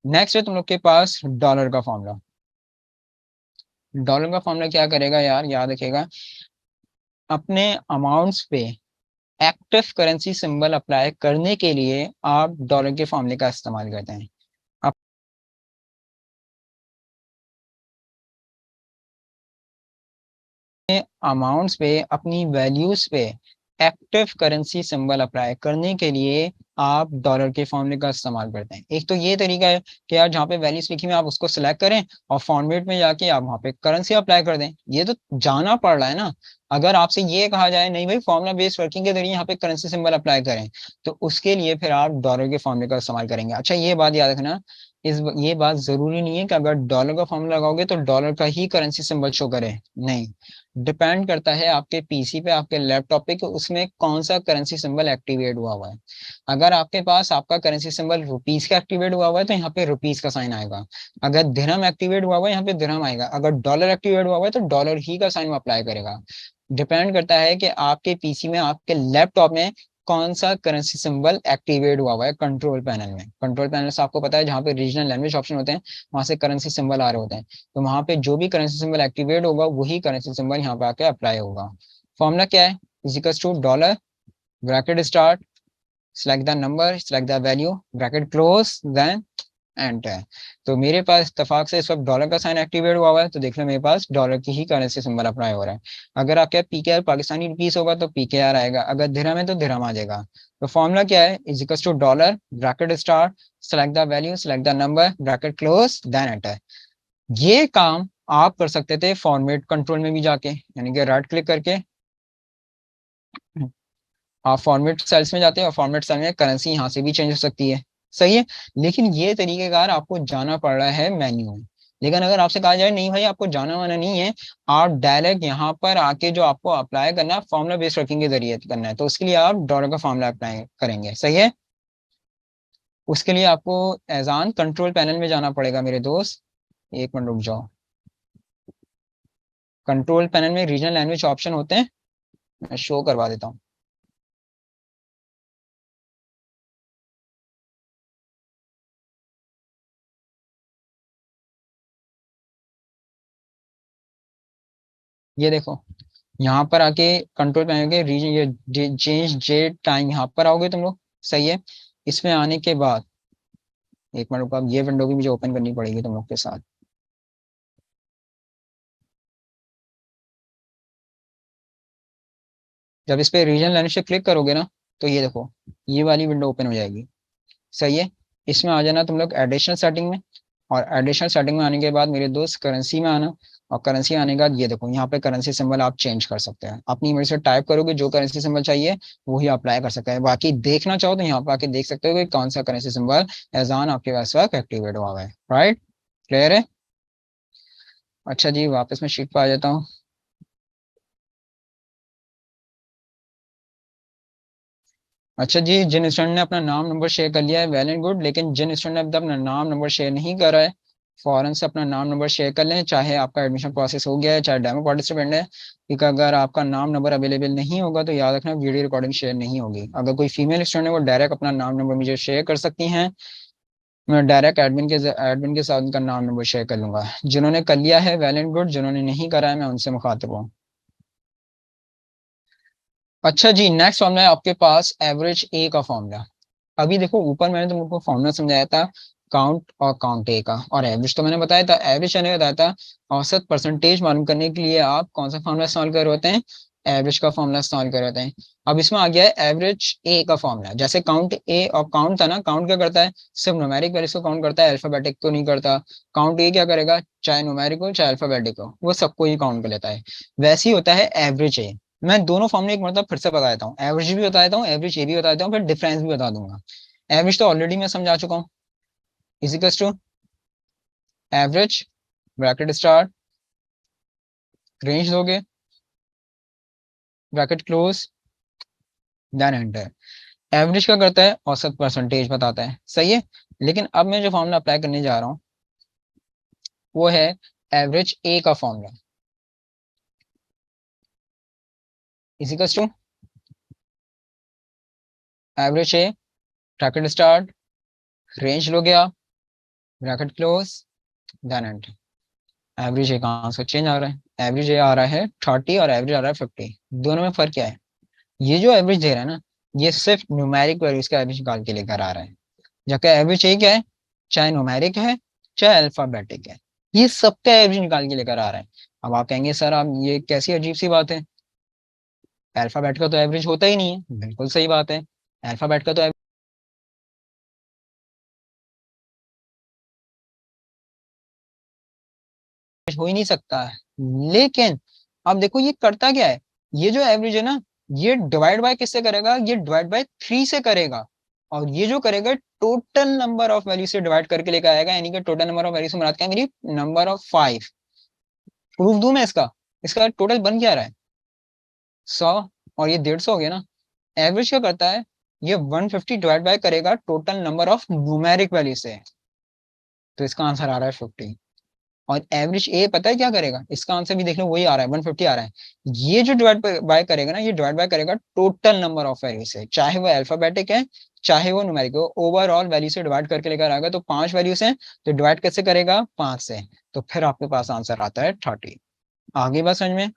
Next है तुम लोग के पास डॉलर का फॉर्मूला। डॉलर का फॉर्मूला क्या करेगा यार, याद रखेगा, अपने अमाउंट्स पे एक्टिव करेंसी सिंबल अप्लाई करने के लिए आप डॉलर के फॉर्मूले का इस्तेमाल करते हैं। अमाउंट्स पे, अपनी वैल्यूज पे एक्टिव करेंसी सिंबल अप्लाई करने के लिए आप डॉलर के फॉर्मूले का इस्तेमाल करते हैं। एक तो ये तरीका है कि यार जहाँ पे वैल्यूज लिखी हुई है आप उसको सिलेक्ट करें और फॉर्मेट में जाके आप वहाँ पे करेंसी अप्लाई कर दें। ये तो जाना पड़ रहा है ना। अगर आपसे ये कहा जाए नहीं भाई फॉर्मुला बेस्ड वर्किंग के जरिए यहाँ पे करेंसी सिंबल अप्लाई करें, तो उसके लिए फिर आप डॉलर के फॉर्मूले का इस्तेमाल करेंगे। अच्छा ये बात याद रखना, ये बात जरूरी नहीं है कि अगर डॉलर का फॉर्मूला लगाओगे तो डॉलर का ही करेंसी सिंबल शो करे। नहीं, डिपेंड करता है आपके पीसी पे, आपके लैपटॉप पे कि उसमें कौन सा करेंसी सिंबल एक्टिवेट हुआ हुआ है। अगर आपके पास आपका करेंसी सिंबल रुपीस का एक्टिवेट हुआ हुआ है तो यहाँ पे रुपीस का साइन आएगा। अगर दिरहम एक्टिवेट हुआ हुआ है यहाँ पे दिरहम आएगा। अगर डॉलर एक्टिवेट हुआ हुआ है तो डॉलर ही का साइन अप्लाई करेगा। डिपेंड करता है कि आपके पीसी में, आपके लैपटॉप में कौन सा करेंसी सिंबल एक्टिवेट हुआ हुआ है कंट्रोल पैनल में। कंट्रोल पैनल से आपको पता है जहाँ पे रीजनल लैंग्वेज ऑप्शन होते हैं वहां से करेंसी सिंबल आ रहे होते हैं। तो वहां पे जो भी करेंसी सिंबल एक्टिवेट होगा वही करेंसी सिंबल यहाँ पे आके अप्लाई होगा। फॉर्मूला क्या है, equals to dollar, bracket start, select the number, select the value, bracket close, then enter. तो मेरे पास इत्तेफाक से इस वक्त डॉलर का साइन एक्टिवेट हुआ हुआ है तो देख लो मेरे पास डॉलर की ही करेंसी सिंबल अप्लाई हो रहा है। अगर आपके पीकेआर पाकिस्तानी रुपीस होगा तो पीकेआर आएगा, अगर दिरहम है तो दिरहम आ जाएगा। तो फॉर्मूला क्या है, is equal to dollar, bracket start, select the value, select the number, bracket close, then enter. ये काम आप कर सकते थे फॉर्मेट कंट्रोल में भी जाके, यानी कि राइट क्लिक करके आप फॉर्मेट सेल्स में जाते हैं और फॉर्मेट सेल में करेंसी यहाँ से भी चेंज हो सकती है। सही है। लेकिन ये तरीकेकार आपको जाना पड़ रहा है मेन्यू में। लेकिन अगर आपसे कहा जाए नहीं भाई आपको जाना वाना नहीं है, आप डायरेक्ट यहाँ पर आके जो आपको अप्लाई करना है फॉर्मुला बेस्ड वर्किंग के जरिए करना है, तो उसके लिए आप डॉलर का फॉर्मुला अप्लाई करेंगे। सही है। उसके लिए आपको एजान कंट्रोल पैनल में जाना पड़ेगा मेरे दोस्त। एक मिनट रुक जाओ। कंट्रोल पैनल में रीजनल लैंग्वेज ऑप्शन होते हैं, मैं शो करवा देता हूँ। ये देखो, यहाँ पर आके कंट्रोल पैनल के रीजन, ये चेंज जेट टाइम यहाँ पर आओगे तुम लोग। सही है। इसमें आने के बाद एक मिनट रुको, अब ये विंडो भी मुझे ओपन करनी पड़ेगी तुम लोग के साथ। जब इस पे रीजन लैंग्वेज पे क्लिक करोगे ना तो ये देखो ये वाली विंडो ओपन हो जाएगी। सही है। इसमें आ जाना तुम लोग एडिशनल सेटिंग में, और एडिशनल सेटिंग में आने के बाद मेरे दोस्त करेंसी में आना, और करेंसी आने के बाद ये देखो यहाँ पे करेंसी सिंबल आप चेंज कर सकते हैं। अपनी इमेज से टाइप करोगे जो करेंसी सिंबल चाहिए वही अप्लाई कर सकते हैं। बाकी देखना चाहो तो यहाँ पे आके देख सकते हो कि कौन सा करेंसी सिंबल एजान आपके पास वक्त एक्टिवेट हुआ है। राइट, क्लियर है। अच्छा जी वापस मैं शीट पे आ जाता हूँ। अच्छा जी, जिन स्टूडेंट ने अपना नाम नंबर शेयर कर लिया है वेल एंड गुड, लेकिन जिन स्टूडेंट ने अब अपना नाम नंबर शेयर नहीं करा है फौरन से अपना नाम नंबर शेयर कर लें, चाहे आपका एडमिशन प्रोसेस हो गया है चाहे डेमो पार्टिसिपेंट है। क्योंकि अगर आपका नाम नंबर अवेलेबल नहीं होगा तो याद रखना वीडियो रिकॉर्डिंग शेयर नहीं होगी। अगर कोई फीमेल स्टूडेंट है वो डायरेक्ट अपना नाम नंबर मुझे शेयर कर सकती हैं, मैं डायरेक्ट एडमिन के साथ उनका नाम नंबर शेयर कर लूंगा। जिन्होंने कर लिया है वेल एंड गुड, जिन्होंने नहीं करा है मैं उनसे मुखातिब हूँ। अच्छा जी, नेक्स्ट फॉर्मूला है आपके पास एवरेज ए का फॉर्मूला। अभी देखो ऊपर मैंने तुमको फॉर्मूला समझाया था काउंट और काउंट ए का, और एवरेज तो मैंने बताया था। एवरेज मैंने बताया था औसत परसेंटेज मालूम करने के लिए आप कौन सा फॉर्मूला इस्तेमाल कर रहे होते हैं, एवरेज का फॉर्मूला इस्तेमाल कर रहे होते हैं। अब इसमें आ गया है एवरेज ए का फॉर्मूला। जैसे काउंट ए और काउंट था ना, काउंट क्या करता है, सिर्फ न्यूमेरिक वैल्यूज को काउंट करता है, अल्फाबेटिक को नहीं करता। काउंट ए क्या करेगा, चाहे न्यूमेरिक हो चाहे अल्फाबेटिक हो वो सबको ही काउंट कर लेता है। वैसे ही होता है एवरेज ए। मैं दोनों फॉर्मूले एक मतलब फिर से बता देता हूँ, एवरेज भी बता देता हूँ, एवरेज ए भी बता देता हूँ, फिर डिफरेंस भी बता दूंगा। एवरेज तो ऑलरेडी मैं समझा चुका हूँ, equals to average, bracket start, range दोगे, bracket close, then enter. Average क्या करता है, औसत परसेंटेज बताता है। सही है। लेकिन अब मैं जो फॉर्मूला अप्लाई करने जा रहा हूँ वो है एवरेज ए का formula. Equals to average A, bracket start, range लोगे आप, bracket close, then enter. Average ये कहाँ से चेंज आ रहा है, एवरेज ये आ रहा है 30 और एवरेज आ रहा है 50। दोनों में फर्क क्या है, ये जो एवरेज दे रहा है ना, ये सिर्फ न्यूमेरिक वैल्यूज का एवरेज निकाल के लेकर आ रहा है, जबकि एवरेज ये क्या है, चाहे न्यूमेरिक है चाहे अल्फाबेटिक है, ये सबका एवरेज निकाल के लेकर आ रहा है। अब आप कहेंगे सर आप ये कैसी अजीब सी बात है, अल्फाबेट का तो एवरेज होता ही नहीं है। बिल्कुल सही बात है, अल्फाबेट का तो एवरेज हो ही नहीं सकता है। लेकिन अब देखो ये करता क्या है, ये जो एवरेज है ना, ये डिवाइड बाय किससे करेगा, ये डिवाइड बाय 3 से करेगा। और ये जो करेगा टोटल नंबर ऑफ वैल्यू से डिवाइड करके लेकर आएगा, यानी कि टोटल नंबर ऑफ वैल्यू से मुराद क्या है मेरी, नंबर ऑफ 5। प्रूफ दूं मैं इसका, इसका टोटल बन क्या रहा है 100, और ये 150 हो गया ना। एवरेज क्या करता है, ये 150 डिवाइड बाय करेगा total number of numeric value से, तो इसका आंसर आ रहा है 50। और एवरेज ए पता है क्या करेगा, इसका आंसर भी देख लो वही आ रहा है 150 आ रहा है। ये जो डिवाइड बाय करेगा ना, ये डिवाइड बाय करेगा टोटल नंबर ऑफ वैल्यू से, चाहे वो अल्फाबेटिक है चाहे वो न्यूमेरिक हो, ओवरऑल वैल्यू से डिवाइड करके लेकर आएगा। तो 5 वैल्यूज हैं, तो डिवाइड कैसे करेगा 5 से, तो फिर आपके पास आंसर आता है 30। आगे बात समझ में।